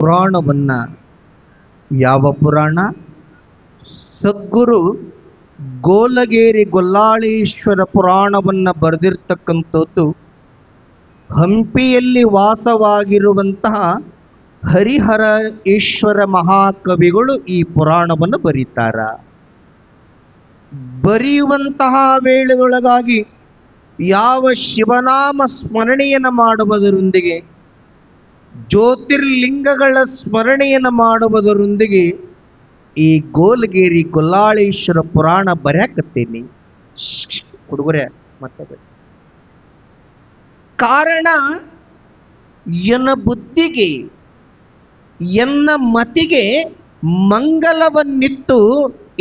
ಪುರಾಣವನ್ನ ಯಾವ ಪುರಾಣ? ಸದ್ಗುರು ಗೋಲಗೇರಿ ಗೊಲ್ಲಾಳೇಶ್ವರ ಪುರಾಣವನ್ನ ಬರೆದಿರ್ತಕ್ಕಂಥದ್ದು ಹಂಪಿಯಲ್ಲಿ ವಾಸವಾಗಿರುವಂತಹ ಹರಿಹರ ಈಶ್ವರ ಮಹಾಕವಿಗಳು ಈ ಪುರಾಣವನ್ನು ಬರೀತಾರ. ಬರೆಯುವಂತಹ ವೇಳೆಯೊಳಗಾಗಿ ಯಾವ ಶಿವನಾಮ ಸ್ಮರಣೆಯನ್ನು ಮಾಡುವುದರೊಂದಿಗೆ, ಜ್ಯೋತಿರ್ಲಿಂಗಗಳ ಸ್ಮರಣೆಯನ್ನು ಮಾಡುವುದರೊಂದಿಗೆ ಈ ಗೋಲಗೇರಿ ಗೊಲ್ಲಾಳೇಶ್ವರ ಪುರಾಣ ಬರ್ಯಾಕತ್ತೇನಿ ಹುಡುಗರೇ. ಮತ್ತೆ ಕಾರಣ ಎನ್ನ ಬುದ್ಧಿಗೆ ಎನ್ನ ಮತಿಗೆ ಮಂಗಲವನ್ನಿತ್ತು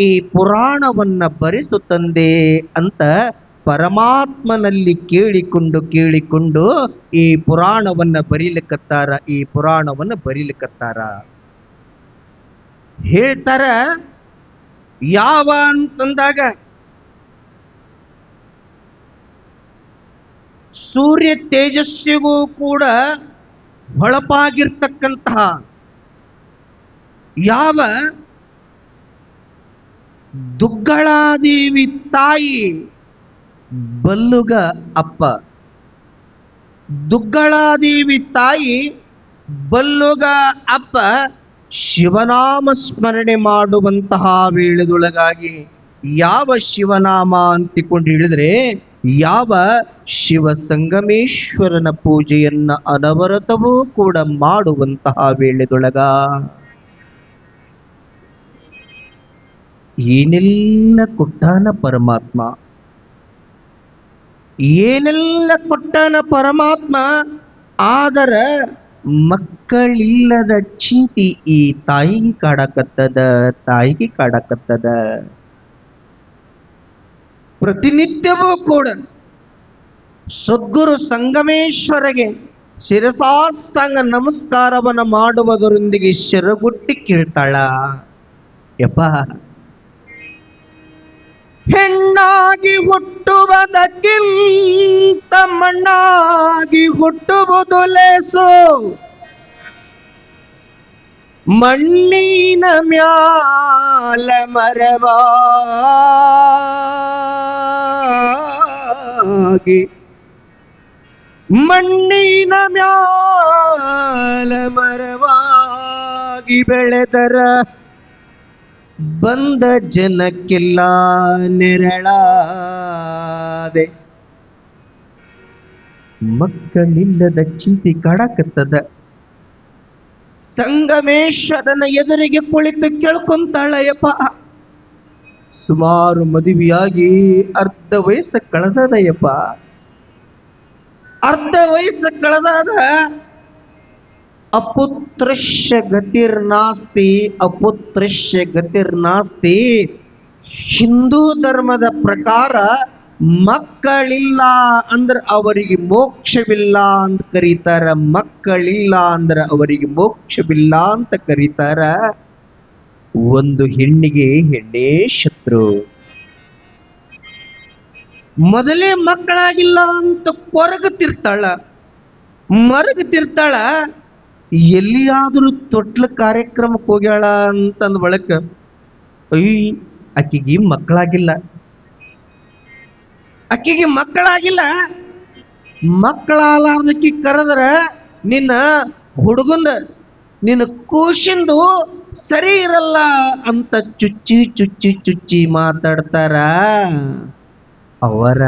ಈ ಪುರಾಣವನ್ನ ಬರೆಸುತ್ತಂದೆ ಅಂತ ಪರಮಾತ್ಮನಲ್ಲಿ ಕೇಳಿಕೊಂಡು ಈ ಪುರಾಣವನ್ನ ಬರೀಲಿಕ್ಕತ್ತಾರ. ಈ ಪುರಾಣವನ್ನ ಬರೀಲಿಕ್ಕತ್ತಾರ. ಹೇಳ್ತಾರ ಯಾವ ಅಂತಂದಾಗ ಸೂರ್ಯ ತೇಜಸ್ಸಿಗೂ ಕೂಡ ಹೊಳಪಾಗಿರ್ತಕ್ಕಂತಹ ಯಾವ ದುಗ್ಗಳಾದೇವಿ ತಾಯಿ ಬಲ್ಲುಗ ಅಪ್ಪ, ದುಗ್ಗಳಾದೇವಿ ತಾಯಿ ಬಲ್ಲುಗ ಅಪ್ಪ ಶಿವನಾಮ ಸ್ಮರಣೆ ಮಾಡುವಂತಹ ವೇಳೆದೊಳಗಾಗಿ ಯಾವ ಶಿವನಾಮ ಅಂತಿಕೊಂಡು ಹೇಳಿದ್ರೆ ಯಾವ ಶಿವ ಸಂಗಮೇಶ್ವರನ ಪೂಜೆಯನ್ನ ಅನವರತವೂ ಕೂಡ ಮಾಡುವಂತಹ ವೇಳೆದೊಳಗ ಏನೆಲ್ಲ ಕೊಟ್ಟಾನ ಪರಮಾತ್ಮ, ಏನೆಲ್ಲ ಕೊಟ್ಟಾನ ಪರಮಾತ್ಮ. ಆದರ ಮಕ್ಕಳಿಲ್ಲದ ಚಿಂತಿ ಈ ತಾಯಿಗೆ ಕಾಡಕತ್ತದ. ಪ್ರತಿನಿತ್ಯವೂ ಕೂಡ ಸದ್ಗುರು ಸಂಗಮೇಶ್ವರಗೆ ಶಿರಸಾಷ್ಟಾಂಗ ನಮಸ್ಕಾರವನ್ನು ಮಾಡುವುದರೊಂದಿಗೆ ಶರಗುಟ್ಟಿ ಕೇಳ್ತಾಳ, ಯಪ್ಪ ಹೆಣ್ಣಾಗಿ ಹುಟ್ಟುವುದಕ್ಕಿಂತ ಮಣ್ಣಾಗಿ ಹುಟ್ಟುವುದು ಲೇಸು, ಮಣ್ಣಿನ ಮ್ಯಾಲ ಮರವಾಗಿ, ಮಣ್ಣಿನ ಮ್ಯಾಲ ಮರವಾಗಿ ಬೆಳೆದರ ಬಂದ ಜನಕ್ಕೆಲ್ಲ ನೆರಳಾದೆ. ಮಕ್ಕಳಿಲ್ಲದ ಚಿಂತೆ ಕಾಡಕತ್ತದ. ಸಂಗಮೇಶ್ವರನ ಎದುರಿಗೆ ಕುಳಿತು ಕೇಳ್ಕೊಂತಾಳಯಪ್ಪ. ಸುಮಾರು ಮದುವೆಯಾಗಿ ಅರ್ಧ ವಯಸ್ಸು ಕಳೆದದಯಪ್ಪ. ಅರ್ಧ ವಯಸ್ಸು ಕಳೆದಾದ ಅಪುತ್ರಶ್ಯ ಗತಿರ್ನಾಸ್ತಿ. ಹಿಂದೂ ಧರ್ಮದ ಪ್ರಕಾರ ಮಕ್ಕಳಿಲ್ಲ ಅಂದ್ರೆ ಅವರಿಗೆ ಮೋಕ್ಷವಿಲ್ಲ ಅಂತ ಕರೀತಾರ. ಮಕ್ಕಳಿಲ್ಲ ಅಂದ್ರೆ ಅವರಿಗೆ ಮೋಕ್ಷವಿಲ್ಲ ಅಂತ ಕರೀತಾರ. ಒಂದು ಹೆಣ್ಣಿಗೆ ಹೆಣ್ಣೇ ಶತ್ರು. ಮೊದಲೇ ಮಕ್ಕಳಾಗಿಲ್ಲ ಅಂತ ಮರಗುತ್ತಿರ್ತಾಳ. ಎಲ್ಲಿಯಾದ್ರೂ ತೊಟ್ಲ ಕಾರ್ಯಕ್ರಮಕ್ಕೆ ಹೋಗ್ಯಾಳ ಅಂತಂದ ಬಳಕ ಆಕಿಗೆ ಮಕ್ಕಳಾಗಿಲ್ಲ. ಮಕ್ಕಳಾಲಾರ್ದಕ್ಕಿ ಕರೆದ್ರ ನಿನ್ನ ಕೂಶಿಂದು ಸರಿ ಇರಲ್ಲ ಅಂತ ಚುಚ್ಚಿ ಮಾತಾಡ್ತಾರ. ಅವರ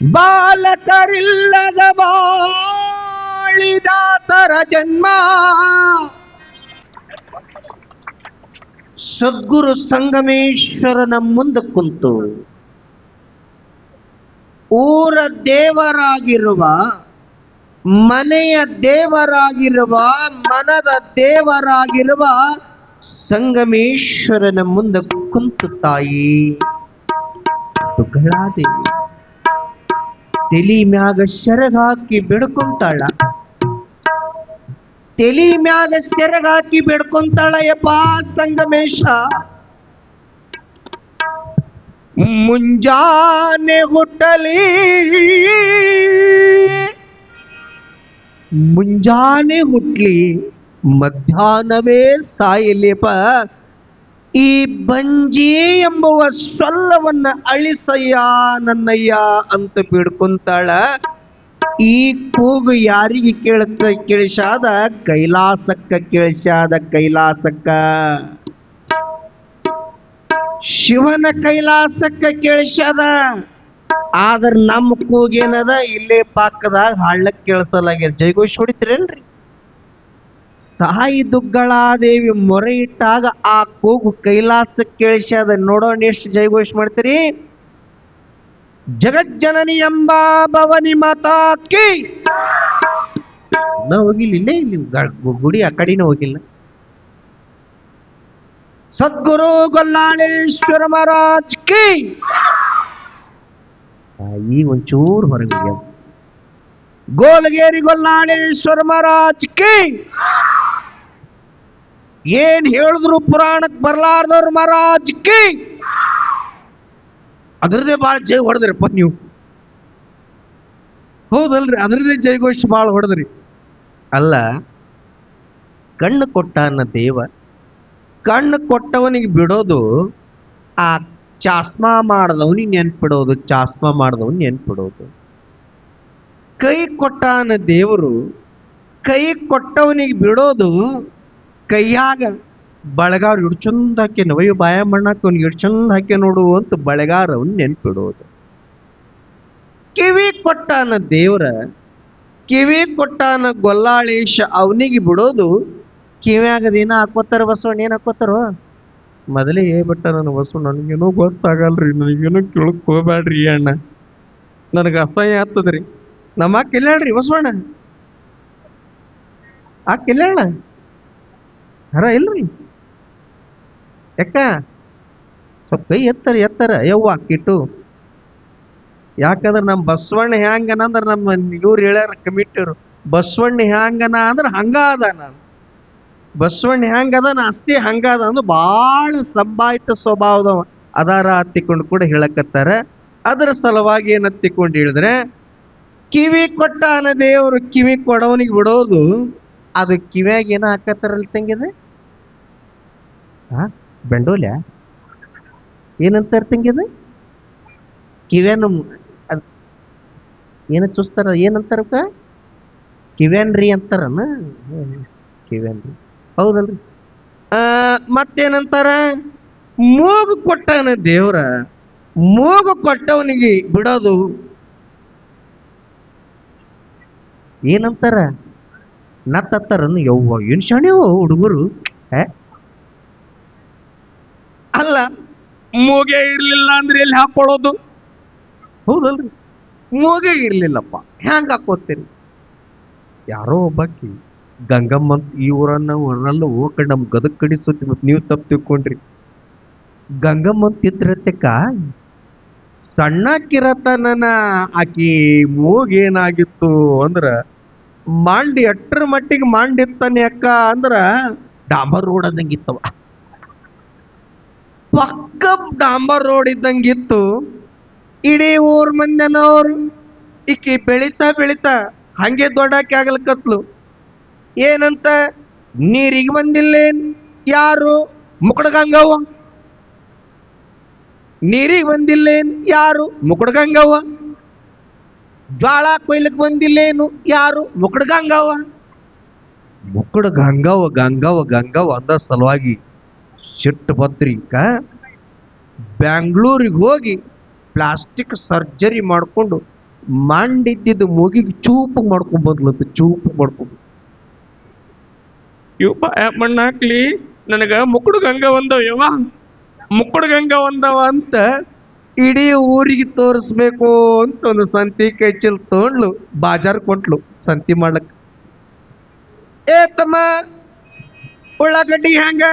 ಬಾಲಕರಿಲ್ಲದ ಬಾಳಿದಾತರ ಜನ್ಮ. ಸದ್ಗುರು ಸಂಗಮೇಶ್ವರನ ಮುಂದೆ ಕುಂತು ಊರ ದೇವರಾಗಿರುವ, ಮನೆಯ ದೇವರಾಗಿರುವ, ಮನದ ದೇವರಾಗಿರುವ ಸಂಗಮೇಶ್ವರನ ಮುಂದೆ ಕುಂತು ತಾಯಿ ತುಗಳಾದೇವಿ ತಲಿ ಮ್ಯಾಗ ಸೆರಗಾಕಿ ಬೆಡ್ಕೊಂತಾಳ. ತಲಿ ಮ್ಯಾಗ ಸೆರಗಾಕಿ ಬೆಡ್ಕೊಂತಾಳಯಪ್ಪ ಸಂಗಮೇಶ. ಮುಂಜಾನೆ ಹುಟ್ಟಲಿ ಮುಂಜಾನೆ ಹುಟ್ಲಿ ಮಧ್ಯಾಹ್ನವೇ ಸಾಯಲೇಪ, ಈ ಬಂಜಿ ಎಂಬುವ ಸೊಲ್ಲವನ್ನ ಅಳಿಸಯ್ಯ ನನ್ನಯ್ಯ ಅಂತ ಬೇಡ್ಕೊಂತಾಳ. ಈ ಕೂಗು ಯಾರಿಗೆ ಕೇಳಿಸ್ಯಾದ? ಕೈಲಾಸಕ್ಕ ಕೇಳಿಸ್ಯಾದ. ಕೈಲಾಸಕ್ಕ, ಶಿವನ ಕೈಲಾಸಕ್ಕ ಕೇಳಿಸ್ಯಾದ. ಆದ್ರ ನಮ್ಮ ಕೂಗೇನದ ಇಲ್ಲೇ ಪಾಕದಾಗ ಹಳ್ಳಕ್ ಕೇಳಿಸಲಾಗ್ಯದ. ಜೈಘೋಷ್ ಹೊಡಿತೀರೇನ್ರಿ? ತಾಯಿ ದುಗ್ಗಳಾದೇವಿ ಮೊರೆ ಇಟ್ಟಾಗ ಆ ಕೂಗು ಕೈಲಾಸಕ್ಕೆ ಕೇಳಿಸ್ಯಾದ. ನೋಡೋಣ ಎಷ್ಟು ಜೈಘೋಷ್ ಮಾಡ್ತೀರಿ. ಜಗಜ್ಜನನಿ ಎಂಬ ಭವನಿ ಮಾತಾ ಕಿ. ನಾ ಹೋಗಿಲ್ಲ, ಇಲ್ಲೇ ಇಲ್ಲಿ ಗುಡಿ ಆ ಕಡೆನೇ ಹೋಗಿಲ್ಲ. ಸದ್ಗುರು ಗೊಲ್ಲಾಳೇಶ್ವರ ಮಹಾರಾಜ್ ಕಿ. ಈಗ ಒಂಚೂರು ಹೊರಗೆ ಗೋಲಗೇರಿ ಗೊಲ್ಲಾಳೇಶ್ವರ ಮಹಾರಾಜ್ ಕಿ. ಏನ್ ಹೇಳಿದ್ರು ಪುರಾಣಕ್ ಬರ್ಲಾರ್ದವ್ರ ಮಹಾರಾಜ್ ಕಿ. ಅದ್ರದೇ ಬಾಳ ಜೈ ಹೊಡೆದ್ರಿಪ್ಪ ನೀವು. ಹೌದಲ್ರಿ, ಅದ್ರದೇ ಜೈಘೋಷ್ ಬಾಳ ಹೊಡೆದ್ರಿ. ಅಲ್ಲ, ಕಣ್ಣು ಕೊಟ್ಟಾನ ದೇವ, ಕಣ್ಣು ಕೊಟ್ಟವನಿಗೆ ಬಿಡೋದು, ಆ ಚಾಸ್ಮಾ ಮಾಡ್ದವನಿಗೆ ನೆನ್ಪಿಡೋದು, ಚಾಸ್ಮಾ ಮಾಡ್ದವನ್ ನೆನ್ಪಿಡೋದು. ಕೈ ಕೊಟ್ಟಾನ ದೇವರು, ಕೈ ಕೊಟ್ಟವನಿಗೆ ಬಿಡೋದು, ಕೈಯಾಗ ಬಳಗಾರ ಇಡ್ ಚಂದ ಹಾಕಿ ನವಯ್ಯ ಬಾಯ ಮಣ್ಣಾಕ ಅವ್ನಿಗೆ ಇಡ್ ಚಂದ ಹಾಕಿ ನೋಡು ಅಂತ ಬಳಗಾರ ಅವನ್ ನೆನ್ಪಿಡೋದು. ಕಿವಿ ಕೊಟ್ಟಾನ ದೇವ್ರ, ಕಿವಿ ಕೊಟ್ಟಾನ ಗೊಲ್ಲಾಳೇಶ, ಅವನಿಗೆ ಬಿಡೋದು. ಕಿವ್ಯಾಗದೇನ ಹಾಕೋತಾರ ಬಸವಣ್ಣ, ಏನ್ ಹಾಕೋತಾರೋ ಮೊದಲೇ ಹೇಳ್ಬಿಟ್ಟ ನನ್ನ ಬಸವಣ್ಣ. ನನಗೇನೋ ಗೊತ್ತಾಗಲ್ರಿ, ನನಗೇನೋ ಕೇಳಕ್ ಹೋಗ್ಬ್ಯಾಡ್ರಿ ಅಣ್ಣ, ನನಗೆ ಅಸಹ್ಯ ಆಗ್ತದ್ರಿ. ನಮ್ಮ ಅಕ್ಕ ಇಲ್ಲಾಳ್ರಿ ಬಸವಣ್ಣ, ಅಕ್ಕ ಇಲ್ಲಣ್ಣ ಹರ ಇಲ್ರಿ. ಯಾಕ ಸ್ವಲ್ಪ ಕೈ ಎತ್ತರ ಯವ್ವ ಅಕ್ಕಿಟ್ಟು. ಯಾಕಂದ್ರೆ ನಮ್ಮ ಬಸವಣ್ಣ ಹ್ಯಾಂಗನ ಅಂದ್ರೆ ನಮ್ಮ ಇವ್ರು ಹೇಳ್ಯಾರ ಕಮಿಟಿಯವರು, ಬಸವಣ್ಣ ಹ್ಯಾಂಗನ ಅಂದ್ರೆ ಹಂಗ ಅದಾನ, ಬಸವಣ್ಣ ಹ್ಯಾಂಗದಾನ ಅಷ್ಟೇ ಹಂಗಾದ ಅಂದ್ರೆ ಬಾಳ ಸಂಭಾಯಿತ ಸ್ವಭಾವದವ ಅದಾರ ಹತ್ತಿಕೊಂಡು ಕೂಡ ಹೇಳಕತ್ತಾರ. ಅದರ ಸಲುವಾಗಿ ಏನ್ ಹತ್ತಿಕೊಂಡು ಹೇಳಿದ್ರೆ, ಕಿವಿ ಕೊಟ್ಟಾನ ದೇವರು, ಕಿವಿ ಕೊಡವನಿಗೆ ಬಿಡೋದು. ಅದು ಕಿವ್ಯಾಗ ಏನ ಹಾಕತ್ತಾರಲ್ಲ ತಂಗಿದೆ, ಬೆಂಡೋಲ್ಯ ಏನಂತಾರ ತಂಗಿದೆ, ಕಿವ್ಯಾನ ಏನ ಚೂಸ್ತಾರ, ಏನಂತಾರಕ್ಕ ಕಿವ್ಯಾನ್ರಿ ಅಂತಾರನ, ಕಿವ್ಯಾನ್ರಿ ಹೌದಲ್ರಿ. ಮತ್ತೇನಂತಾರ, ಮೂಗು ಕೊಟ್ಟಾನ ದೇವ್ರ, ಮೂಗು ಕೊಟ್ಟವನಿಗೆ ಬಿಡೋದು ಏನಂತಾರ, ನತ್ತತ್ತಾರನ್ನು. ಯವ್ವ ಏನ್ ಶಾಣ್ಯವ ಹುಡುಗರು. ಅಲ್ಲ, ಮೂಗೆ ಇರ್ಲಿಲ್ಲ ಅಂದ್ರೆ ಎಲ್ಲಿ ಹಾಕೊಳ್ಳೋದು, ಹೌದಲ್ರಿ. ಮೂಗೆ ಇರ್ಲಿಲ್ಲಪ್ಪ ಹ್ಯಾಂಗ ಹಾಕೋತೀರಿ. ಯಾರೋ ಒಬ್ಬಾಕಿ ಗಂಗಮ್ಮ ಅಂತ ಈ ಊರನ್ನ ಊರಲ್ಲ ಹೋಗ್ಕಂಡು ನಮ್ ಗದಗ್ ಕಡಿ ಸುತ್ತಿ, ಮತ್ ನೀವು ತಪ್ಪು ತಿಳ್ಕೊಂಡ್ರಿ. ಗಂಗಮ್ಮ ಅಂತ ಇದ್ರತ್ತಕ್ಕ ಸಣ್ಣಕ್ಕಿರತನ ಆಕಿ ಮೂಗೇನಾಗಿತ್ತು ಅಂದ್ರ ಮಂಡಿ ಎಟ್ರ ಮಟ್ಟಿಗೆ ಮಂಡಿತ್ತಾನೆ ಅಕ್ಕ ಅಂದ್ರ ಡಾಂಬರ್ ರೋಡ್ ಅಂದಂಗಿತ್ತವ, ಪಕ್ಕ ಡಾಂಬರ್ ರೋಡ್ ಇದ್ದಂಗಿತ್ತು. ಇಡೀ ಊರ್ ಮಂದಿನವ್ರು ಈಕಿ ಬೆಳಿತಾ ಬೆಳಿತಾ ಹಂಗೆ ದೊಡ್ಡಾಕಿ ಆಗ್ಲಕತ್ಲು. ಏನಂತ, ನೀರಿಗೆ ಬಂದಿಲ್ಲೇನ್ ಯಾರು ಮುಕುಡ್ಗಂಗವ್ವ, ನೀರಿಗೆ ಬಂದಿಲ್ಲೇನ್ ಯಾರು ಮುಕುಡ್ಗಂಗವ್ವ, ಜ್ವಾಳ ಕೊಯ್ಲಕ್ ಬಂದಿಲ್ಲೇನು ಯಾರು ಮುಕುಡ್ಗಂಗವ್ವ. ಮುಕುಡ್ಗಂಗವ್ವ ಗಂಗವ್ವ ಗಂಗವ್ವ ಅಂದ ಸಲುವಾಗಿ ಸಿಟ್ಟು ಬತ್ರಿಕ ಬ್ಯಾಂಗ್ಳೂರಿಗೆ ಹೋಗಿ ಪ್ಲಾಸ್ಟಿಕ್ ಸರ್ಜರಿ ಮಾಡ್ಕೊಂಡು ಮಾಡಿದ್ದಿದ್ದು ಮೂಗಿಗೆ ಚೂಪು ಮಾಡ್ಕೊಂಡ್ ಬಂದ್ಲಂತ, ಚೂಪು ಮಾಡ್ಕೊಂಡು. ಇವ್ ಮಣ್ಣ ಹಾಕ್ಲಿ ನನಗ ಮುಕ್ಕುಡು ಗಂಗ ಒಂದವ ಯವ, ಮುಕ್ಕುಡು ಗಂಗ ಒಂದವ ಅಂತ ಇಡೀ ಊರಿಗೆ ತೋರಿಸ್ಬೇಕು ಅಂತ ಒಂದು ಸಂತಿ ಕೈಚಲ್ ತಗೊಂಡ್ಲು, ಬಾಜಾರ್ ಕೊಟ್ಲು ಸಂತಿ ಮಾಡ್ಲಕ್. ಏ ತಮ್ಮ, ಉಳ್ಳಾಗಡ್ಡಿ ಹ್ಯಾಂಗ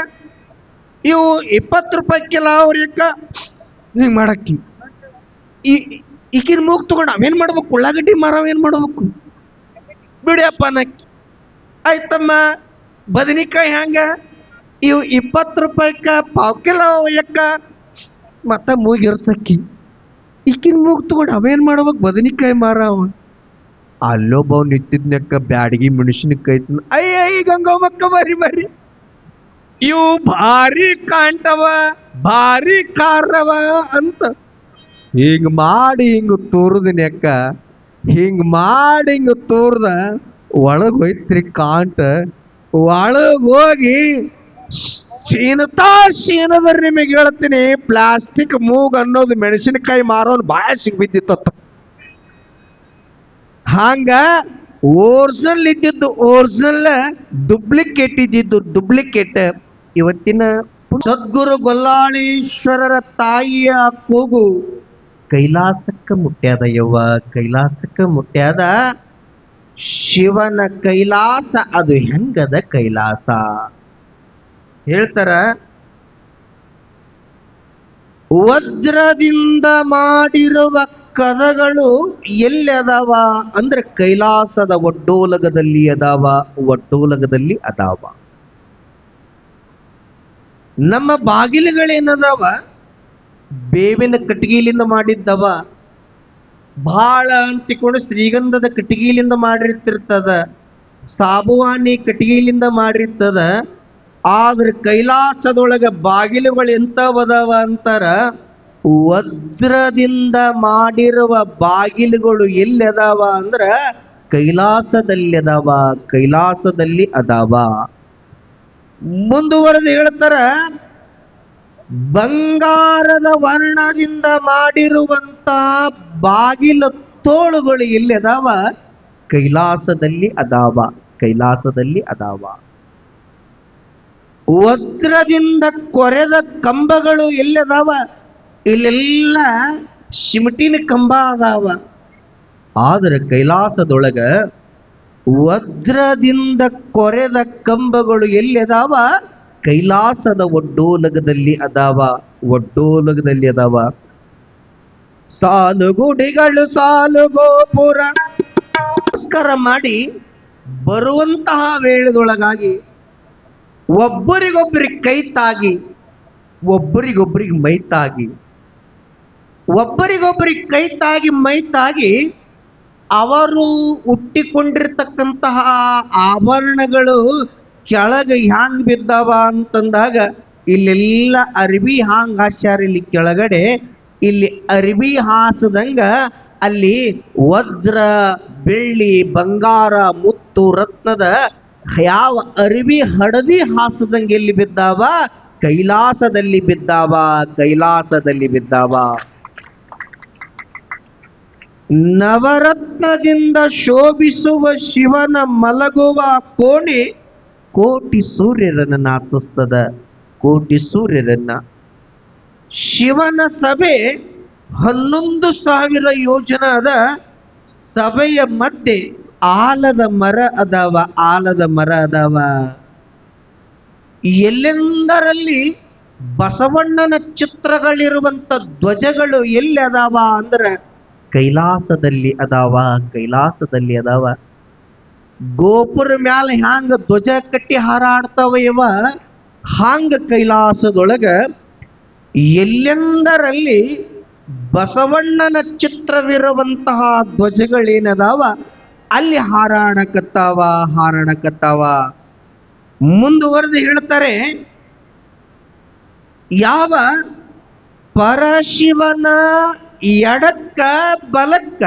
ಇವು 20 ರೂಪಾಯಿ ಕಿಲೋ ಅವ್ರಕ್ಕ ಹಿಂಗ್ ಮಾಡಕ್ಕಿ. ಈಗಿನ ಮೂಗ್ ತಗೊಂಡು ಅವೇನ್ ಮಾಡ್ಬೇಕು, ಉಳ್ಳಾಗಡ್ಡಿ ಮಾರವ್ ಏನ್ ಮಾಡ್ಬೇಕು, ಬಿಡಿಯಪ್ಪ ನಕ್ಕಿ. ಆಯ್ತಮ್ಮ, ಬದನಿಕಾಯಿ ಹ್ಯಾಂಗ ಇವು 20 ರೂಪಾಯಿಕ ಪಾವ್ ಕಿಲೋ ಯಕ್ಕ, ಮತ್ತ ಮೂಗಿರ್ಸಕ್ಕಿ. ಈಕಿನ ಮೂಗ್ ತಗೊಂಡು ಅವೇನ್ ಮಾಡ್ಬೇಕು, ಬದನಿಕಾಯಿ ಮಾರವ. ಅಲ್ಲೊಬ್ಬ ನಿಂತಿದ್ನಕ್ಕ ಬ್ಯಾಡಗಿ ಮೆಣಸಿನಕಾಯಿ ಅಯ್ಯ ಗಂಗಮ್ಮಕ್ಕ ಬರ್ರಿ ಬರ್ರಿ, ಇವು ಭಾರಿ ಕಾಂಟವ ಭಾರಿ ಕಾರವ ಅಂತ ಹಿಂಗ್ ಮಾಡಿ ಹಿಂಗ ತೋರ್ದನ್ಯಕ್ಕ. ಹಿಂಗ್ ಮಾಡಿ ಹಿಂಗ ತೋರ್ದ ಒಳಗ್ ಹೋಯ್ತ್ರಿ ಕಾಂಟ. ಒಳಗ್ ಹೋಗಿ ಶೀನದರ್ ನಿಮಗೆ ಹೇಳ್ತೀನಿ, ಪ್ಲಾಸ್ಟಿಕ್ ಮೂಗ್ ಅನ್ನೋದು ಮೆಣಸಿನಕಾಯಿ ಮಾರೋನ್ ಬಾಯ ಸಿಗ್ಬಿದ್ದಿತ್ತ. ಹಂಗ ಓರಿಜಿನಲ್ ಇದ್ದಿದ್ದು ಓರಿಜಿನಲ್, ಡುಪ್ಲಿಕೇಟ್ ಇದ್ದಿದ್ದು ಡುಪ್ಲಿಕೇಟ್. ಇವತ್ತಿನ ಸದ್ಗುರು ಗೊಲ್ಲಾಳೇಶ್ವರರ ತಾಯಿಯ ಕೂಗು ಕೈಲಾಸಕ್ಕ ಮುಟ್ಟ್ಯಾದ ಯವ್ವ, ಕೈಲಾಸಕ್ಕ ಮುಟ್ಟ್ಯಾದ. ಶಿವನ ಕೈಲಾಸ ಅದು ಹೆಂಗದ ಕೈಲಾಸ ಹೇಳ್ತಾರ. ವಜ್ರದಿಂದ ಮಾಡಿರುವ ಕದಗಳು ಎಲ್ಲಿ ಅದಾವ ಅಂದ್ರೆ ಕೈಲಾಸದ ಒಡ್ಡೋಲಗದಲ್ಲಿ ಅದಾವ, ಒಡ್ಡೋಲಗದಲ್ಲಿ ಅದಾವ. ನಮ್ಮ ಬಾಗಿಲುಗಳೇನದಾವ ಬೇವಿನ ಕಟ್ಟಿಗೆಲಿಂದ ಮಾಡಿದ್ದವ. ಬಹಳ ಅಂಟಿಕೊಂಡು ಶ್ರೀಗಂಧದ ಕಟ್ಟಿಗೆಲಿಂದ ಮಾಡಿರ್ತಿರ್ತದ, ಸಾಬುವಾನಿ ಕಟ್ಟಿಗೆಲಿಂದ ಮಾಡಿರ್ತದ. ಆದ್ರೆ ಕೈಲಾಸದೊಳಗ ಬಾಗಿಲುಗಳು ಎಂತವದವ ಅಂತಾರ, ವಜ್ರದಿಂದ ಮಾಡಿರುವ ಬಾಗಿಲುಗಳು ಎಲ್ಲಿ ಅದಾವ ಅಂದ್ರ ಕೈಲಾಸದಲ್ಲಿ ಅದಾವ, ಕೈಲಾಸದಲ್ಲಿ ಅದಾವ. ಮುಂದುವರೆದು ಹೇಳ್ತಾರ, ಬಂಗಾರದ ವರ್ಣದಿಂದ ಮಾಡಿರುವಂತ ಬಾಗಿಲ ತೋಳುಗಳು ಎಲ್ಲಿ ಅದಾವ ಕೈಲಾಸದಲ್ಲಿ ಅದಾವ, ಕೈಲಾಸದಲ್ಲಿ ಅದಾವ. ವಜ್ರದಿಂದ ಕೊರೆದ ಕಂಬಗಳು ಎಲ್ಲಿ ಅದಾವ, ಇಲ್ಲೆಲ್ಲ ಶಿಮಟಿನ ಕಂಬ ಅದಾವ. ಆದ್ರೆ ಕೈಲಾಸದೊಳಗ ವಜ್ರದಿಂದ ಕೊರೆದ ಕಂಬಗಳು ಎಲ್ಲಿ ಅದಾವ ಕೈಲಾಸದ ಒಡ್ಡೋಲಗದಲ್ಲಿ ಅದಾವ, ಒಡ್ಡೋಲಗದಲ್ಲಿ ಅದಾವ. ಸಾಲುಗುಡಿಗಳು ಸಾಲು ಗೋಪುರ ನಮಸ್ಕಾರ ಮಾಡಿ ಬರುವಂತಹ ವೇಳೆದೊಳಗಾಗಿ ಒಬ್ಬರಿಗೊಬ್ಬರಿಗೆ ಕೈ ತಾಗಿ, ಒಬ್ಬರಿಗೊಬ್ಬರಿಗೆ ಮೈ ತಾಗಿ, ಒಬ್ಬರಿಗೊಬ್ಬರಿಗೆ ಕೈ ತಾಗಿ ಮೈ ತಾಗಿ ಅವರು ಹುಟ್ಟಿಕೊಂಡಿರ್ತಕ್ಕಂತಹ ಆಭರಣಗಳು ಕೆಳಗೆ ಹ್ಯಾಂಗ್ ಬಿದ್ದಾವ ಅಂತಂದಾಗ ಇಲ್ಲೆಲ್ಲ ಅರಿವಿ ಹಾಂಗ್ ಹಾಸ್ಯಾರ. ಇಲ್ಲಿ ಕೆಳಗಡೆ ಇಲ್ಲಿ ಅರಿವಿ ಹಾಸದಂಗ ಅಲ್ಲಿ ವಜ್ರ ಬೆಳ್ಳಿ ಬಂಗಾರ ಮುತ್ತು ರತ್ನದ ಯಾವ ಅರಿವಿ ಹಡದಿ ಹಾಸದಂಗ ಎಲ್ಲಿ ಬಿದ್ದಾವ ಕೈಲಾಸದಲ್ಲಿ ಬಿದ್ದಾವ, ಕೈಲಾಸದಲ್ಲಿ ಬಿದ್ದಾವ. ನವರತ್ನದಿಂದ ಶೋಭಿಸುವ ಶಿವನ ಮಲಗುವ ಕೋಣೆ ಕೋಟಿ ಸೂರ್ಯರನ್ನ ನಾಚಿಸ್ತದ, ಕೋಟಿ ಸೂರ್ಯರನ್ನ. ಶಿವನ ಸಭೆ 11,000 ಯೋಜನದ ಸಭೆಯ ಮಧ್ಯೆ ಆಲದ ಮರ ಅದಾವ, ಆಲದ ಮರ ಅದಾವ. ಎಲ್ಲೆಂದರಲ್ಲಿ ಬಸವಣ್ಣನ ಚಿತ್ರಗಳಿರುವಂತ ಧ್ವಜಗಳು ಎಲ್ಲಿ ಅದಾವ ಅಂದ್ರೆ ಕೈಲಾಸದಲ್ಲಿ ಅದಾವ, ಕೈಲಾಸದಲ್ಲಿ ಅದಾವ. ಗೋಪುರ ಮ್ಯಾಲ ಹ್ಯಾಂಗ ಧ್ವಜ ಕಟ್ಟಿ ಹಾರಾಡ್ತಾವ ಇವ, ಹಾಂಗ ಕೈಲಾಸದೊಳಗ ಎಲ್ಲೆಂದರಲ್ಲಿ ಬಸವಣ್ಣನ ಚಿತ್ರವಿರುವಂತಹ ಧ್ವಜಗಳೇನದಾವ ಅಲ್ಲಿ ಹಾರಾಡಕತ್ತಾವ, ಹಾರಾಡಕತ್ತಾವ. ಮುಂದುವರೆದು ಹೇಳ್ತಾರೆ, ಯಾವ ಪರಶಿವನ ಎಡಕ್ಕ ಬಲಕ್ಕ,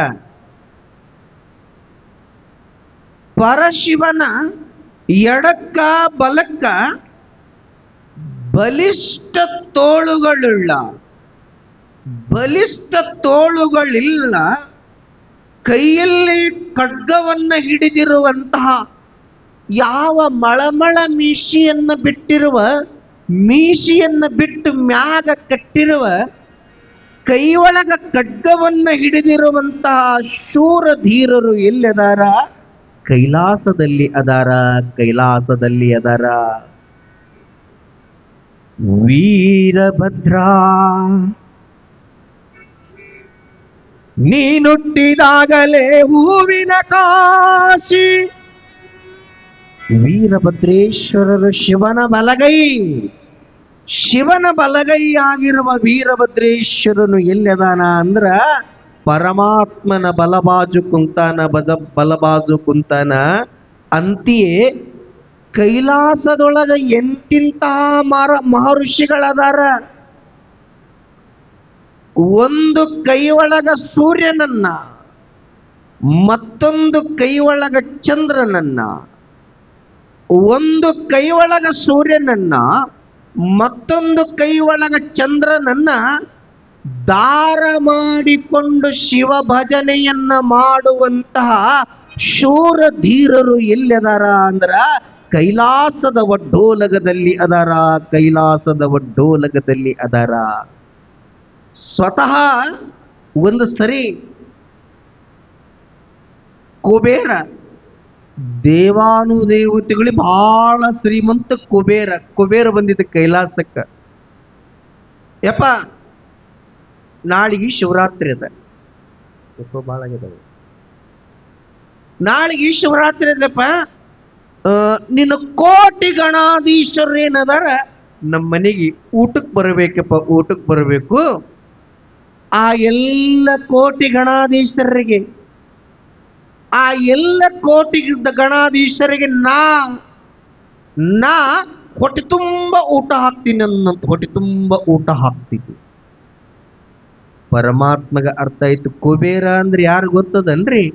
ಪರಶಿವನ ಎಡಕ್ಕ ಬಲಕ್ಕ ಬಲಿಷ್ಠ ತೋಳುಗಳುಳ್ಳ, ಬಲಿಷ್ಠ ತೋಳುಗಳಿಲ್ಲ, ಕೈಯಲ್ಲಿ ಖಡ್ಗವನ್ನ ಹಿಡಿದಿರುವಂತಹ ಯಾವ ಮಳಮಳ ಮೀಶಿಯನ್ನ ಬಿಟ್ಟಿರುವ, ಮೀಶಿಯನ್ನ ಬಿಟ್ಟು ಮ್ಯಾಗ ಕಟ್ಟಿರುವ, ಕೈ ಒಳಗ ಖಡ್ಗವನ್ನ ಹಿಡಿದಿರುವಂತಹ ಶೂರ ಧೀರರು ಎಲ್ಲಿದಾರ ಕೈಲಾಸದಲ್ಲಿ ಅದಾರ, ಕೈಲಾಸದಲ್ಲಿ ಅದಾರ. ವೀರಭದ್ರ ನೀನುಟ್ಟಿದಾಗಲೇ ಹೂವಿನ ಕಾಶಿ. ವೀರಭದ್ರೇಶ್ವರರು ಶಿವನ ಬಲಗೈ, ಶಿವನ ಬಲಗೈ ಆಗಿರುವ ವೀರಭದ್ರೇಶ್ವರನು ಎಲ್ಲದಾನ ಅಂದ್ರ ಪರಮಾತ್ಮನ ಬಲಬಾಜು ಕುಂತಾನ ಬಲಬಾಜು ಕುಂತಾನ. ಅಂತೆಯೇ ಕೈಲಾಸದೊಳಗ ಎಂತಿಂತಹ ಮಹರ್ಷಿಗಳದಾರ. ಒಂದು ಕೈ ಒಳಗ ಸೂರ್ಯನನ್ನ, ಮತ್ತೊಂದು ಕೈ ಒಳಗ ಚಂದ್ರನನ್ನ, ಒಂದು ಕೈ ಒಳಗ ಸೂರ್ಯನನ್ನ ಮತ್ತೊಂದು ಕೈ ಒಳಗ ಚಂದ್ರನನ್ನ ದಾರ ಮಾಡಿಕೊಂಡು ಶಿವ ಭಜನೆಯನ್ನ ಮಾಡುವಂತಹ ಶೂರ ಧೀರರು ಎಲ್ಲಿದಾರ ಅಂದ್ರ ಕೈಲಾಸದ ಒಡ್ಡೋಲಗದಲ್ಲಿ ಅದಾರ. ಕೈಲಾಸದ ಒಡ್ಡೋಲಗದಲ್ಲಿ ಅದಾರ. ಸ್ವತಃ ಒಂದು ಸರಿ ಕುಬೇರ, ದೇವಾನುದೇವತೆಗಳು ಬಹಳ ಶ್ರೀಮಂತ ಕುಬೇರ ಬಂದಿದ್ದ ಕೈಲಾಸಕ್ಕ. ಯಪ್ಪ ನಾಳಿಗೆ ಶಿವರಾತ್ರಿ ಅದ, ನಾಳಿಗೆ ಶಿವರಾತ್ರಿ ಅದಪ್ಪ, ನಿನ್ನ ಕೋಟಿ ಗಣಾಧೀಶ್ವರ ಏನದಾರ ನಮ್ಮ ಮನೆಗೆ ಊಟಕ್ಕೆ ಬರಬೇಕಪ್ಪ, ಊಟಕ್ಕೆ ಬರಬೇಕು. ಆ ಎಲ್ಲ ಕೋಟಿ ಗಣಾಧೀಶ್ವರರಿಗೆ, ಆ ಎಲ್ಲ ಕೋಟಿ ಗಣಾಧೀಶ್ವರಿಗೆ ನಾ ಹೊಟ್ಟೆ ತುಂಬ ಊಟ ಹಾಕ್ತೀನಿ ಅನ್ನಂತ, ಹೊಟ್ಟೆ ತುಂಬ ಊಟ ಹಾಕ್ತೀನಿ. ಪರಮಾತ್ಮಗ ಅರ್ಥ ಆಯ್ತು. ಕುಬೇರ ಅಂದ್ರೆ ಯಾರು ಗೊತ್ತದನ್ರಿ?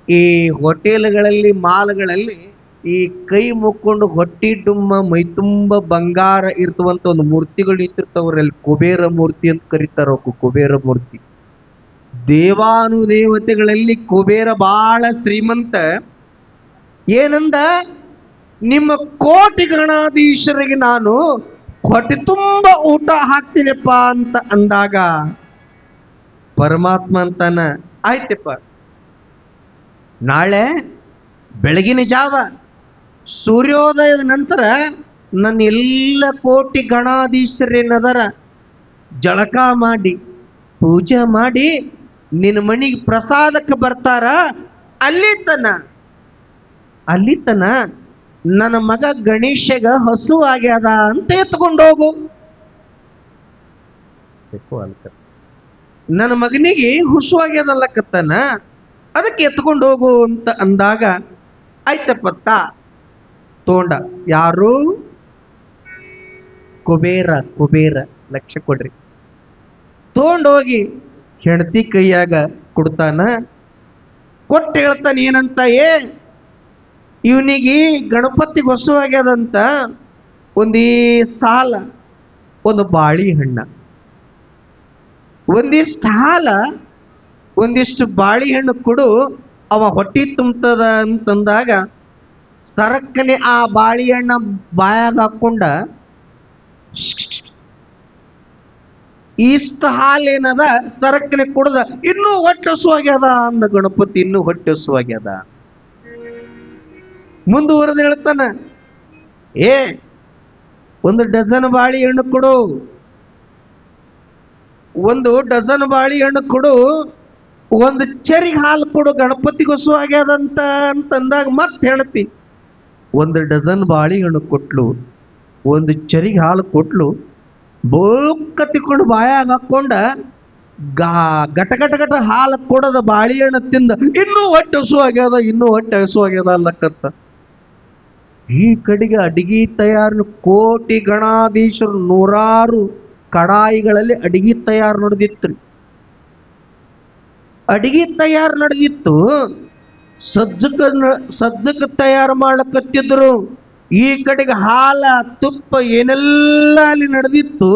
ಈ ಹೋಟೆಲ್ಗಳಲ್ಲಿ ಮಾಲ್ಗಳಲ್ಲಿ ಈ ಕೈ ಮುಕ್ಕೊಂಡು ಹೊಟ್ಟಿ ಡುಮ್ಮ ಮೈ ತುಂಬ ಬಂಗಾರ ಇರ್ತವಂತ ಒಂದು ಮೂರ್ತಿಗಳು ನಿಂತಿರ್ತಾವ್ರಲ್ಲಿ, ಕುಬೇರ ಮೂರ್ತಿ ಅಂತ ಕರೀತಾರ. ಕುಬೇರ ಮೂರ್ತಿ. ದೇವಾನುದೇವತೆಗಳಲ್ಲಿ ಕುಬೇರ ಬಹಳ ಶ್ರೀಮಂತ. ಏನಂದ? ನಿಮ್ಮ ಕೋಟಿ ಗಣಾಧೀಶರಿಗೆ ನಾನು ಹೊಟ್ಟೆ ತುಂಬ ಊಟ ಹಾಕ್ತೀನಪ್ಪ ಅಂತ ಅಂದಾಗ ಪರಮಾತ್ಮ ಅಂತಾನ, ಆಯ್ತಪ್ಪ, ನಾಳೆ ಬೆಳಗಿನ ಜಾವ ಸೂರ್ಯೋದಯದ ನಂತರ ನನ್ನ ಎಲ್ಲ ಕೋಟಿ ಗಣಾಧೀಶರೇನದರ ಜಳಕ ಮಾಡಿ ಪೂಜೆ ಮಾಡಿ ನಿನ್ನ ಮನೆಗೆ ಪ್ರಸಾದಕ್ಕೆ ಬರ್ತಾರ. ಅಲ್ಲಿ ತನ ನನ್ನ ಮಗ ಗಣೇಶಗ ಹಸು ಆಗ್ಯದ ಅಂತ ಎತ್ಕೊಂಡೋಗು. ನನ್ನ ಮಗನಿಗೆ ಹಸು ಆಗ್ಯದಲ್ಲಕತ್ತನ, ಅದಕ್ಕೆ ಎತ್ಕೊಂಡು ಹೋಗು ಅಂತ ಅಂದಾಗ ಆಯ್ತಪ್ಪತ್ತ ತೋಂಡ. ಯಾರು? ಕುಬೇರ. ಲಕ್ಷ ಕೊಡ್ರಿ. ತಗೊಂಡೋಗಿ ಹೆಂಡತಿ ಕೈಯಾಗ ಕೊಡ್ತಾನ. ಕೊಟ್ಟು ಹೇಳ್ತಾನೆ ಏನಂತ? ಇವನಿಗೆ ಗಣಪತಿಗೆ ಹೊಸು ಆಗ್ಯದಂತ ಒಂದೇ ಸಾಲ ಒಂದು ಬಾಳಿಹಣ್ಣ, ಒಂದಿಷ್ಟು ಬಾಳಿಹಣ್ಣು ಕೊಡು, ಅವ ಹೊಟ್ಟಿ ತುಂಬತದ ಅಂತಂದಾಗ ಸರಕ್ಕನೆ ಆ ಬಾಳಿಹಣ್ಣ ಬಾಯಾಗ ಹಾಕೊಂಡ ಇಷ್ಟ ಹಾಲೇನದ ಸರಕ್ಕನೆ ಕುಡ್ದ, ಇನ್ನೂ ಹೊಟ್ಟೆ ಹಸುವಾಗ್ಯದ ಅಂದ ಗಣಪತಿ. ಇನ್ನೂ ಹೊಟ್ಟೆ ಹಸುವಾಗ್ಯದ. ಮುಂದುವರೆದು ಹೇಳ್ತಾನ, ಒಂದು ಡಜನ್ ಬಾಳಿಹಣ್ಣು ಕೊಡು, ಒಂದು ಡಜನ್ ಬಾಳಿಹಣ್ಣು ಕೊಡು, ಒಂದು ಚರಿಗೆ ಹಾಲು ಕೊಡು, ಗಣಪತಿಗೆ ಹಸು ಆಗ್ಯದಂತ ಅಂತಂದಾಗ ಮತ್ತೆ ಹೇಳ್ತಿ. ಒಂದು ಡಜನ್ ಬಾಳಿಹಣ್ಣು ಕೊಟ್ಲು, ಒಂದು ಚರಿಗೆ ಹಾಲು ಕೊಟ್ಲು, ಬೋಕ್ಕ ತಿಕ್ಕೊಂಡು ಬಾಯಾಗ ಹಾಕೊಂಡ ಗಟ ಹಾಲು ಕೊಡದ ಬಾಳಿಹಣ್ಣು ತಿಂದ, ಇನ್ನೂ ಹೊಟ್ಟೆ ಹಸು ಆಗ್ಯದ ಅಲ್ಲಕ್ಕತ್ತ. ಈ ಕಡೆಗೆ ಅಡಿಗೆ ತಯಾರು, ಕೋಟಿ ಗಣಾಧೀಶರು ನೂರಾರು ಕಡಾಯಿಗಳಲ್ಲಿ ಅಡಿಗೆ ತಯಾರು ನಡೆದಿತ್ತು. ಅಡಿಗೆ ತಯಾರು ನಡೆದಿತ್ತು. ಸಜ್ಜಕ ತಯಾರು ಮಾಡ್ಲಕತ್ತಿದ್ರು. ಈ ಕಡೆಗೆ ಹಾಲ ತುಪ್ಪ ಏನೆಲ್ಲ ಅಲ್ಲಿ ನಡೆದಿತ್ತು.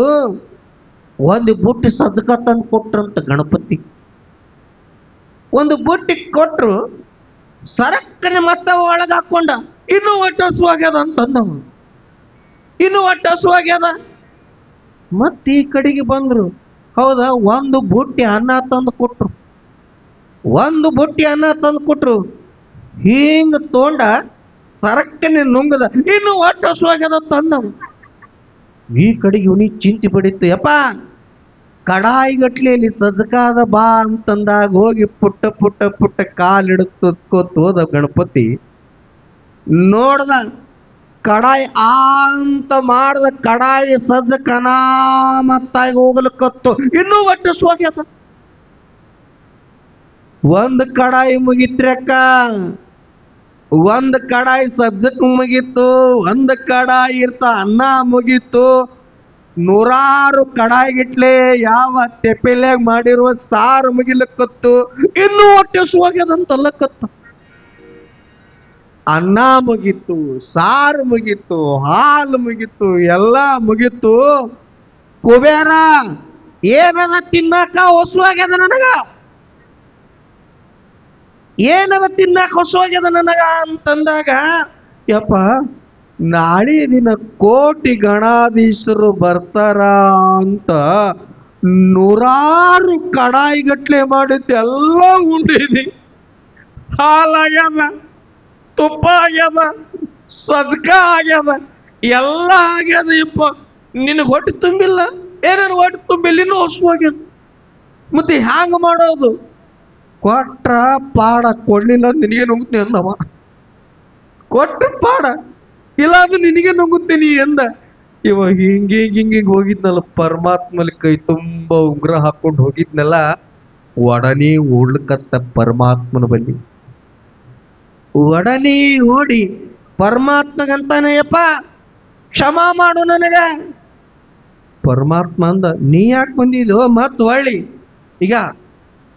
ಒಂದು ಬುಟ್ಟಿ ಸಜ್ಜಕ ತಂದು ಕೊಟ್ರಂತ ಗಣಪತಿ. ಒಂದು ಬುಟ್ಟಿ ಕೊಟ್ರು, ಸರಕ್ಕನೆ ಮತ್ತ ಒಳಗೆ ಹಾಕೊಂಡ, ಇನ್ನೂ ಹೊಟ್ಟೆ ಹಸುವಾಗ್ಯದ ಅಂತಂದವ. ಇನ್ನೂ ಹೊಟ್ಟೆ ಹಸುವಾಗ್ಯದ. ಮತ್ತೆ ಈ ಕಡೆಗೆ ಬಂದ್ರು. ಹೌದಾ, ಒಂದು ಬುಟ್ಟಿ ಅನ್ನ ತಂದು ಕೊಟ್ರು. ಹಿಂಗ ತೋಂಡ ಸರಕ್ಕನೆ ನುಂಗದ, ಇನ್ನು ಹೊಟ್ಟೆ ಹಸುವಾಗ್ಯದ ತಂದವ. ಈ ಕಡೆಗೆ ಇವನಿಗೆ ಚಿಂತೆ ಪಡಿತು. ಯಪ್ಪ, ಕಡಾಯಿಗಟ್ಲೆಯಲ್ಲಿ ಸಜ್ಜಕಾದ ಬಾ ಅಂತಂದಾಗ ಹೋಗಿ ಪುಟ್ಟ ಕಾಲಿಡುತ್ತೋದ ಗಣಪತಿ. ನೋಡ್ದ ಕಡಾಯಿ ಅಂತ ಮಾಡ್ದ, ಕಡಾಯಿ ಸಜ್ಜಕ ಅನಾಮತ್ತಾಗಿ ಹೋಗ್ಲಿಕ್ಕತ್ತು, ಇನ್ನೂ ಹೊಟ್ಟೆ ಹಸುವಾಗ್ಯದ. ಒಂದ್ ಕಡಾಯಿ ಮುಗಿತ್ರ್ಯಕ್ಕ, ಒಂದ್ ಕಡಾಯಿ ಸಜ್ಜಕ್ ಮುಗೀತು, ಒಂದ್ ಕಡಾಯಿ ಅನ್ನ ಮುಗೀತು. ನೂರಾರು ಕಡಾಯಿಗಿಟ್ಲೆ ಯಾವ ತೆಪ್ಪೆಲ್ಯಾಗ ಮಾಡಿರುವ ಸಾರು ಮುಗಿಲಕ್ಕತ್ತು. ಇನ್ನೂ ಹೊಟ್ಟೆ ಸುವಾಗ್ಯದಂತಲ್ಲಕತ್ತ. ಅನ್ನ ಮುಗೀತು, ಸಾರು ಮುಗೀತು, ಹಾಲು ಮುಗೀತು, ಎಲ್ಲ ಮುಗೀತು. ಕುಬೇರ ಏನದ ತಿನ್ನಾಕ ಹೊಸುವಾಗ್ಯದ ನನಗ, ಏನದ ತಿನ್ನಾಕ ಹೊಸುವಾಗ್ಯದ ನನಗ ಅಂತಂದಾಗ, ಯಪ್ಪ ನಾಳೆ ದಿನ ಕೋಟಿ ಗಣಾಧೀಶರು ಬರ್ತಾರ ಅಂತ ನೂರಾರು ಕಡಾಯಿಗಟ್ಲೆ ಮಾಡಿದ್ದು ಎಲ್ಲ ಉಂಡಿದಿ. ಹಾಲಾಗ್ಯದ, ತುಪ್ಪ ಆಗ್ಯದ, ಸಜ್ಕ ಆಗ್ಯದ, ಎಲ್ಲ ಆಗ್ಯದ. ಯಪ್ಪ ನಿನಗೆ ಹೊಟ್ಟೆ ತುಂಬಿಲ್ಲ, ಏನಾರು ಹೊಟ್ಟೆ ತುಂಬಿಲ್ಲ, ಇನ್ನೂ ಹೊಸುವಾಗ್ಯದ. ಮತ್ತೆ ಹ್ಯಾಂಗ ಮಾಡೋದು? ಕೊಟ್ರ ಪಾಡ, ಕೊಡ್ಲಿಲ್ಲ ನಿನಗೆ ನುಗ್ತೀನಿ ಅಂದವ. ಕೊಟ್ಟ ಪಾಡ, ಇಲ್ಲ ಅದು ನಿನಗೆ ನುಗ್ಗುತ್ತೀನಿ ಎಂದ. ಇವಾಗ ಹಿಂಗೆ ಹೋಗಿದ್ನಲ್ಲ, ಪರಮಾತ್ಮಲ್ಲಿ ಕೈ ತುಂಬ ಉಗ್ರ ಹಾಕೊಂಡು ಹೋಗಿದ್ನಲ್ಲ, ಒಡನೆ ಓಡ್ಲಕತ್ತ ಪರಮಾತ್ಮನ ಬಲ್ಲಿ. ಒಡನೆ ಓಡಿ ಪರಮಾತ್ಮಗಂತಾನೆಯಪ್ಪ ಕ್ಷಮಾ ಮಾಡು ನನಗ. ಪರಮಾತ್ಮ ಅಂದ, ನೀ ಯಾಕೆ ಬಂದಿದ್ದು ಮತ್ ಹೊಳ್ಳಿ? ಈಗ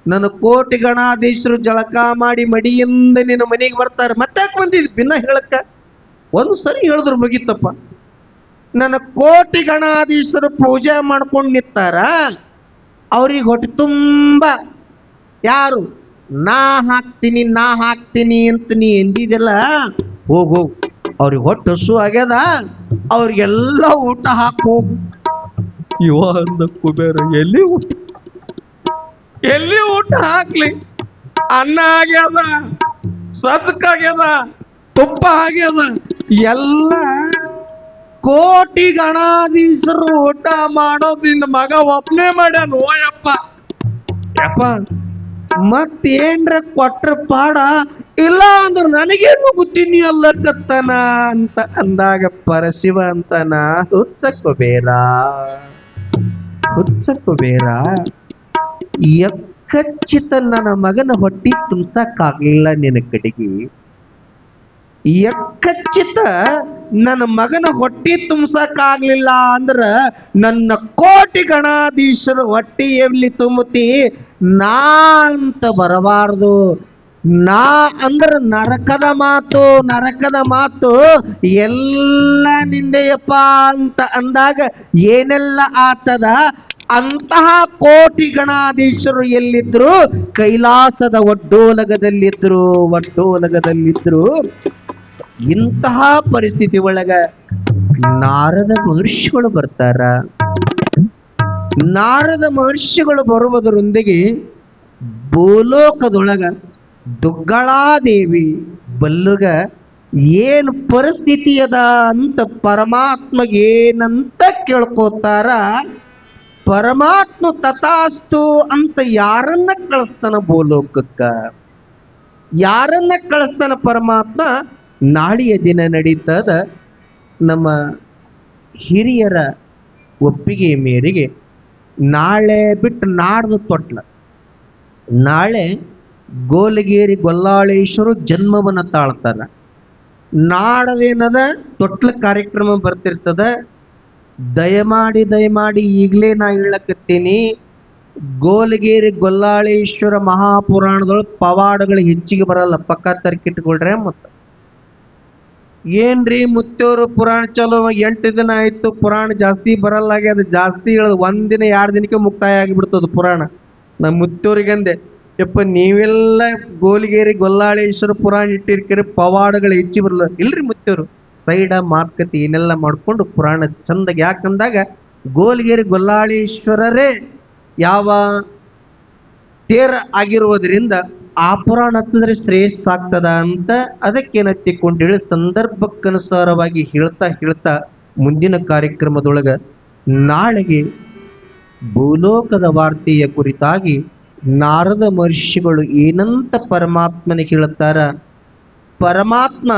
ನನ್ನ ಕೋಟಿ ಗಣಾಧೀಶರು ಜಳಕ ಮಾಡಿ ಮಡಿಯಿಂದ ನಿನ್ನ ಮನೆಗೆ ಬರ್ತಾರೆ, ಮತ್ತಾಕೆ ಬಂದಿದ್ ಭಿನ್ನ ಹೇಳಕ್ಕ? ಒಂದು ಸರಿ ಹೇಳಿದ್ರು ಮುಗಿತಪ್ಪ. ನನ್ನ ಕೋಟಿ ಗಣಾಧೀಶರು ಪೂಜೆ ಮಾಡ್ಕೊಂಡು ನಿಂತಾರ, ಅವ್ರಿಗೆ ಹೊಟ್ಟೆ ತುಂಬ ಯಾರು ನಾ ಹಾಕ್ತೀನಿ ಅಂತ ನೀ ಎಂದಿದೆಲ್ಲ, ಹೋಗು ಅವ್ರಿಗೆ ಹೊಟ್ಟೆ ಹಸು ಆಗ್ಯದ, ಅವ್ರಿಗೆಲ್ಲ ಊಟ ಹಾಕು. ಇವ ಅಂದ ಕುಬೇರ, ಎಲ್ಲಿ ಊಟ ಹಾಕ್ಲಿ? ಅನ್ನ ಆಗ್ಯದ, ಸಜ್ಕಾಗ್ಯದ, ತುಪ್ಪ ಆಗ್ಯದ, ಎಲ್ಲ ಕೋಟಿ ಗಣಾಧೀಶರು ಊಟ ಮಾಡೋದು ನಿನ್ನ ಮಗ ಒಪ್ನೆ ಮಾಡ್ಯಾನ. ಓಯಪ್ಪ ಯಪ್ಪ ಮತ್ತೇನ್ರ ಕೊಟ್ರ ಪಾಡ, ಇಲ್ಲ ಅಂದ್ರೆ ನನಗೆ ನುಗ್ಗುತ್ತೀನಿ ಅಲ್ಲಕತ್ತನ ಅಂತ ಅಂದಾಗ ಪರಶಿವ ಅಂತನ, ಹುಚ್ಚ ಕುಬೇರ ಯಕ್ಕಚ್ಚಿತ ನನ್ನ ಮಗನ ಹೊಟ್ಟಿ ತುಂಬ್ಸಕ್ಕಾಗ್ಲಿಲ್ಲ ನಿನ್ನ ಕಡೆಗೆ. ಯಕ್ಕಚ್ಚಿತ ನನ್ನ ಮಗನ ಹೊಟ್ಟಿ ತುಂಬ್ಸಕ್ಕಾಗ್ಲಿಲ್ಲ ಅಂದ್ರ ನನ್ನ ಕೋಟಿ ಗಣಾಧೀಶರ ಹೊಟ್ಟಿ ಎಲ್ಲಿ ತುಂಬತಿ? ನಾ ಅಂತ ಬರಬಾರ್ದು. ನಾ ಅಂದ್ರ ನರಕದ ಮಾತು ಎಲ್ಲ ನಿಂದೆಯಪ್ಪ ಅಂತ ಅಂದಾಗ ಏನೆಲ್ಲ ಆತದ? ಅಂತಹ ಕೋಟಿ ಗಣಾಧೀಶರು ಎಲ್ಲಿದ್ರು? ಕೈಲಾಸದ ಒಡ್ಡೋಲಗದಲ್ಲಿದ್ರು. ಇಂತಹ ಪರಿಸ್ಥಿತಿ ಒಳಗ ನಾರದ ಮಹರ್ಷಿಗಳು ಬರ್ತಾರ. ನಾರದ ಮಹರ್ಷಿಗಳು ಬರುವುದರೊಂದಿಗೆ ಭೂಲೋಕದೊಳಗ ದುಗ್ಗಳಾದೇವಿ ಬಲ್ಲುಗ ಏನು ಪರಿಸ್ಥಿತಿ ಅದ ಅಂತ ಪರಮಾತ್ಮಗೆ ಏನಂತ ಕೇಳ್ಕೋತಾರ. ಪರಮಾತ್ಮ ತಥಾಸ್ತು ಅಂತ ಯಾರನ್ನ ಕಳಿಸ್ತಾನ ಭೂಲೋಕಕ್ಕ? ಯಾರನ್ನ ಕಳಿಸ್ತಾನ ಪರಮಾತ್ಮ? ನಾಳೆಯ ದಿನ ನಡೀತದ ನಮ್ಮ ಹಿರಿಯರ ಒಪ್ಪಿಗೆ ಮೇರೆಗೆ ನಾಳೆ ಬಿಟ್ಟು ನಾಡ್ದು ತೊಟ್ಲ, ನಾಳೆ ಗೋಲಗೇರಿ ಗೊಲ್ಲಾಳೇಶ್ವರು ಜನ್ಮವನ್ನ ತಾಳ್ತಾರ. ನಾಡದೇನದ ತೊಟ್ಲ ಕಾರ್ಯಕ್ರಮ ಬರ್ತಿರ್ತದ. ದಯಮಾಡಿ ಈಗಲೇ ನಾ ಹೇಳಕತ್ತೀನಿ, ಗೋಲಗೇರಿ ಗೊಲ್ಲಾಳೇಶ್ವರ ಮಹಾಪುರಾಣದೊಳಗೆ ಪವಾಡಗಳು ಹೆಚ್ಚಿಗೆ ಬರಲ್ಲ, ಪಕ್ಕ ತರ್ಕಿಟ್ಕೊಳ್ರೆ. ಮತ್ತ ಏನ್ರಿ ಮುತ್ತೇವರು ಪುರಾಣ ಚಲೋ 8 ದಿನ ಆಯ್ತು, ಪುರಾಣ ಜಾಸ್ತಿ ಬರಲ್ಲಾಗ್ಯದ. ಜಾಸ್ತಿ ಹೇಳೋದು 1 ದಿನ 2 ದಿನಕ್ಕೆ ಮುಕ್ತಾಯ ಆಗಿಬಿಡ್ತದ ಪುರಾಣ. ನಮ್ಮ ಮುತ್ತೇವ್ರಿಗಂದೆ, ಯಪ್ಪ ನೀವೆಲ್ಲ ಗೋಲಗೇರಿ ಗೊಲ್ಲಾಳೇಶ್ವರ ಪುರಾಣ ಇಟ್ಟಿರ್ಕಿರಿ, ಪವಾಡಗಳು ಹೆಚ್ಚಿ ಬರಲ್ಲ. ಇಲ್ರಿ ಮುತ್ತೇವ್ರು, ಸೈಡ ಮಾತುಕತೆ ಏನೆಲ್ಲ ಮಾಡ್ಕೊಂಡು ಪುರಾಣ ಚಂದಾಗಿ. ಯಾಕಂದಾಗ ಗೋಲಗೇರಿ ಗೊಲ್ಲಾಳೇಶ್ವರರೇ ಯಾವ ತೇರ ಆಗಿರುವುದರಿಂದ ಆ ಪುರಾಣ ಹಚ್ಚಿದ್ರೆ ಶ್ರೇಷ್ಠ ಆಗ್ತದ ಅಂತ ಅದಕ್ಕೇನತ್ತಿಕೊಂಡೇಳಿ ಸಂದರ್ಭಕ್ಕನುಸಾರವಾಗಿ ಹೇಳ್ತಾ ಮುಂದಿನ ಕಾರ್ಯಕ್ರಮದೊಳಗ ನಾಳೆಗೆ ಭೂಲೋಕದ ವಾರ್ತೆಯ ಕುರಿತಾಗಿ ನಾರದ ಮಹರ್ಷಿಗಳು ಏನಂತ ಪರಮಾತ್ಮನಿಗೆ ಹೇಳುತ್ತಾರ, ಪರಮಾತ್ಮ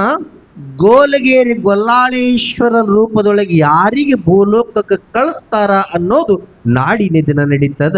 ಗೋಲಗೇರಿ ಗೊಲ್ಲಾಳೇಶ್ವರ ರೂಪದೊಳಗೆ ಯಾರಿಗೆ ಭೂಲೋಕಕ್ಕೆ ಕಳಿಸ್ತಾರ ಅನ್ನೋದು ನಾಡಿನ ದಿನ ನಡೀತದ.